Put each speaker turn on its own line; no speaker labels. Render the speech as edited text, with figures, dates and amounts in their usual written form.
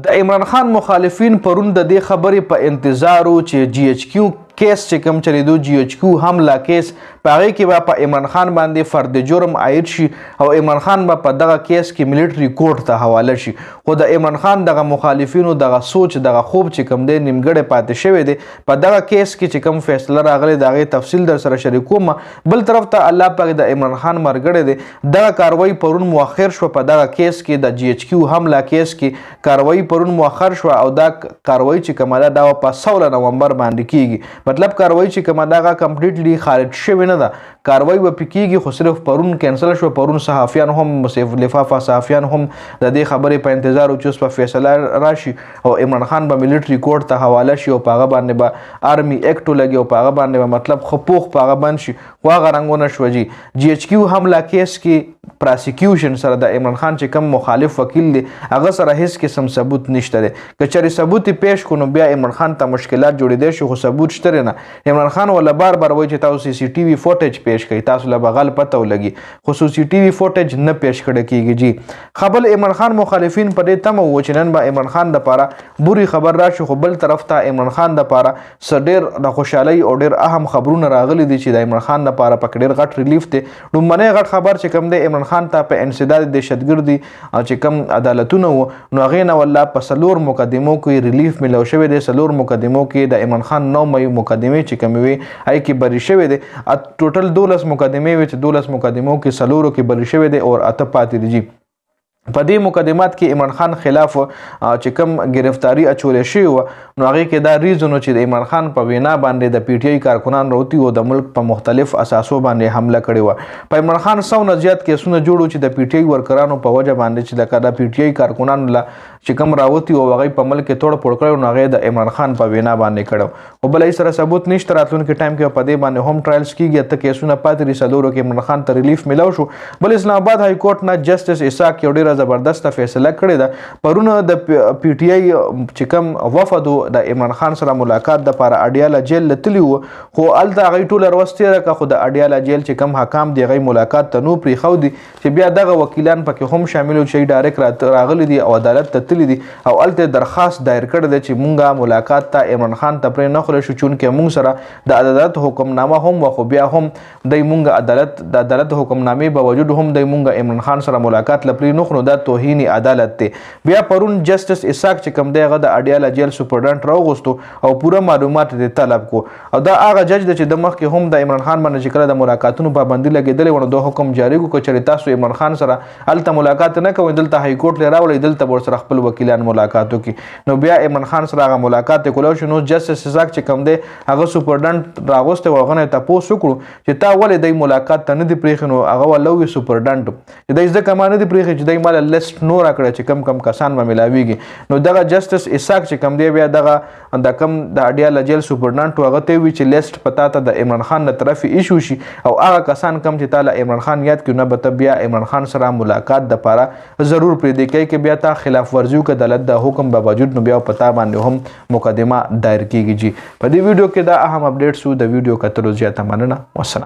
د عمران خان مخالفین پرون د دې خبرې په انتظار وو چې جی ایچ کیو کیس چې کوم چلیدو جی ایچ کیو حمله کیس په هغې کې به په عمران خان باندې فرد جرم عاید شي او عمران خان به په دغه کیس کې ملیټري کورټ ته حواله شي. خو د عمران خان دغه مخالفینو دغه سوچ دغه خوب چې کوم دی نیمګړی پاتې شوی دی. په دغه کیس کې چې کوم فیصله راغلی د هغې تفصیل در سره شریکوم. بل طرف ته الله پاک د عمران خان مرګړی دی. دغه کاروایی پرون مؤخر شوه په دغه کیس کې د جی ایچ کیو حمله کیس کې کاروایی پرون مؤخر شوه او دا کاروایی چې کومه ده دا په 16 نومبر باندې کیږي. مطلب کاروایی چې کومه ده هغه کمپلیټلی خارج شوې نه ده. کاروایی به پې کیږي خو صرف پرون کینسل شوه. پرون صحافیان هم لفافه صحافیان هم د دې خبرې په انتظار و چې اوس به فیصله راشي او عمران خان به ملیټري کورټ ته حواله شي او په هغه باندې به آرمي ایکټ ولګي او په هغه باندې به مطلب ښه پوخ په هغه بند شي. خو هغه رنګونه شوه جي ایچ کیو حمله کیس کې پراسیکیوشن سره د عمران خان چې کوم مخالف وکیل دی هغه سره هیڅ قسم ثبوت نشته دی. که چېرې ثبوت یې پیش کړو نو بیا عمران خان ته مشکلات جوړېدی شي خو ثبوت شته نه. عمران خان ولا بار بار وایي چې تاسو سی سی ټي وي فوټیج پیش کړئ تاسو له به غل پته ولګي خو سی سی ټي وي فوټیج نه پیش کړی کېږي جي. خبل عمران خان مخالفین په دې تمه وو چې نن به عمران خان دپاره بوري خبر راشي خو بل طرف ته عمران خان دپاره څه ډېر د خوشحالۍ او ډېر اهم خبرونه راغلي دي چې د عمران خان دپاره پکې ډېر غټ ریلیف دی. لومړنی غټ خبر چې کوم دی عمران خان ته په انسداد دهشتګردي چې کوم عدالتونه وو نو هغې نه والله په 4 مقدمو کې ریلیف میلاو شوی دی. 4 مقدمو کې د عمران خان 9 مې مقدمې چې کومې وي هغې کې بری شوی دی. ټوټل 12 مقدمې وي چې 12 مقدمو کې 4 کې بری شوی دی او 8 پاتې دي. په دې مقدمات کې عمران خان خلاف چې کوم گرفتاری اچولې شوې وه نو هغې کې دا ریزن و چې د عمران خان په وینا باندې د پی ټي آی کارکنان راوتي وو د ملک په مختلف اساسو باندې حمله کړې وه. په عمران خان 100 نه زیات کیسونه جوړ چې د پی ټي آی ورکرانو په وجه باندې چې د پی ټي آی کارکنانو له چې کوم راوتي وو هغوی په ملک کې توړ پوړ کړی نو هغې د عمران خان په وینا باندې کړی. خو بله سره ثبوت نشته. راتلونکي ټایم کې په دې باندې هم ټرایلز کېږي. 8 کیسونه پاتې دي. 4 کې عمران خان ته ریلیف میلاو شو. بل اسلام آباد های کورټ نه جسټس اسحاق یو ډېره زبردسته فیصله کړې ده. پرونه د پی ټي آی چې کوم وفد د عمران خان سره ملاقات دپاره اډیاله جیل له تلي وو خو هلته هغوی ټوله ورځ تېره کړه خو د اډیاله جیل چې کوم حکام دی هغوی ملاقات ته نو پرېښودي چې بیا دغه وکیلان پکې هم شامل وو چې ډایرکټ راغلي دي او عدالت ته تللي دي او هلته درخواست دایر کړی دی چې مونږ ملاقات ته عمران خان ته پرې نه خولی شو چونکې مونږ سره د عدالت حکمنامه هم وه خو بیا هم دی مونږ د عدالت حکمنامې باوجود هم دی مونږ عمران خان سره ملاقات له پرې نه خلو دا توهین عدالت دی. بیا پرون جسټس اسحاق چې کوم دی هغه د اډیاله جیل سپرډنټ راوغوستو او پوره معلومات یې طلب کو او دا هغه جج دی چې د مخکې هم د عمران خان باندې چې کله د ملاقاتونو پابندي لګېدلې وه نو د حکم جاري کړو که چېرې تاسو عمران خان سره هلته ملاقات نه کوئ دلته های کورټ لی راولئ دلته به ورسره خپل وکیلان ملاقات وکړي نو بیا عمران خان سره هغه ملاقات یې کولی شو. نو جسټس اسحاق چې کوم دی هغه سپرډنټ راغوستی و هغه نه یې تپوس وکړو چې تا ولې دی ملاقات ته نه دي پرېښي نو هغه ولو وي سپرډنټ چې دی ځکه ما نه دي پرېښي چې دی ما له لیسټ نو راکړی چې کم کسان به ملاویږي. نو دغه جسټس اسحاق چې کوم دی بیا دغه د کوم د اډیاله جیل سپرډنټ هغه ته وي چې لیسټ په تا ته د عمران خان له طرفې ایشو شي او هغه کسان کم چې تا له عمران خان یاد کړي نه به ته بیا عمران خان سره ملاقات دپاره ضرور پرېږدي کوي که بیا تا خلاف ورزي وکړه د عدالت د حکم باوجود نو بیا په تا باندې هم مقدمه دایر کېږي. جي په دې ویډیو کې دا اهم اپډیټس وو. د ویډیو کتلو زیاته مننه. والسلام.